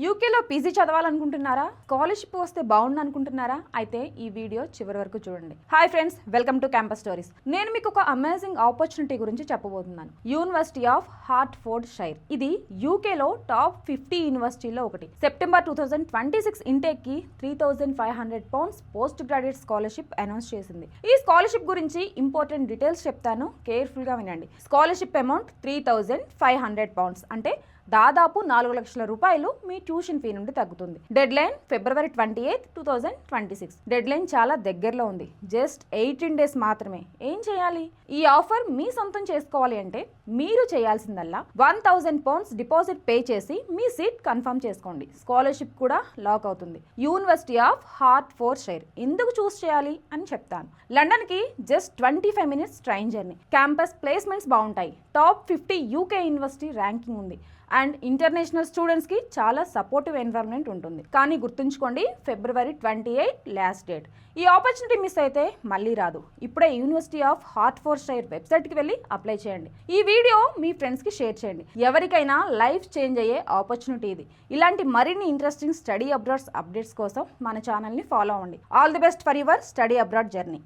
యూకేలో PG చదవాలనుకుంటున్నారా? Scholarship వస్తే బాగుండు అనుకుంటున్నారా? అయితే ఈ వీడియో చివరి వరకు చూడండి. Hi friends, welcome to campus stories. నేను మీకు ఒక అమేజింగ్ ఆపర్చునిటీ గురించి చెప్పబోతున్నాను. University of Hartford Shire. ఇది యూకేలో టాప్ 50 యూనివర్సిటీలో ఒకటి. సెప్టెంబర్ 2026 ఇంటేక్ కి £3,500 పోస్ట్ గ్రాడ్యుయేట్ స్కాలర్షిప్ అనౌన్స్ చేసింది. ఈ స్కాలర్షిప్ గురించి ఇంపార్టెంట్ డీటెయిల్స్ చెప్తాను, కేర్ఫుల్ గా వినండి. స్కాలర్షిప్ అమౌంట్ £3,500, అంటే దాదాపు 4 లక్షల రూపాయలు మీ ట్యూషన్ ఫీ నుండి తగ్గుతుంది. Dead line February 28, 2026. Dead line చాలా దగ్గరలో ఉంది. జస్ట్ 18 days మాత్రమే. ఏం చేయాలి? ఈ ఆఫర్ మీ సొంతం చేసుకోవాలి అంటే మీరు చేయాల్సిందల్లా £1,000 డిపాజిట్ పే చేసి మీ సీట్ కన్ఫర్మ్ చేసుకోండి. స్కాలర్షిప్ కూడా లాక్ అవుతుంది. యూనివర్సిటీ ఆఫ్ హార్ట్ఫోర్డ్ షైర్ ఎందుకు చూస్ చేయాలి అని చెప్తాను. లండన్ కి just 25 minutes train journey. Campus placements బాగుంటాయి. టాప్ 50 యూకే యూనివర్సిటీ ర్యాంకింగ్ ఉంది. అండ్ ఇంటర్నేషనల్ స్టూడెంట్స్కి చాలా సపోర్టివ్ ఎన్విరాన్మెంట్ ఉంటుంది. కానీ గుర్తుంచుకోండి, February 28 లాస్ట్ డేట్. ఈ ఆపర్చునిటీ మిస్ అయితే మళ్ళీ రాదు. ఇప్పుడే యూనివర్సిటీ ఆఫ్ హార్ట్ఫోర్డ్ షైర్ వెబ్సైట్కి వెళ్ళి అప్లై చేయండి. ఈ వీడియో మీ ఫ్రెండ్స్కి షేర్ చేయండి. ఎవరికైనా లైఫ్ చేంజ్ అయ్యే ఆపర్చునిటీ ఇది. ఇలాంటి మరిన్ని ఇంట్రెస్టింగ్ స్టడీ అబ్రాడ్ అప్డేట్స్ కోసం మన ఛానల్ని ఫాలో అవ్వండి. All the best for your study abroad journey.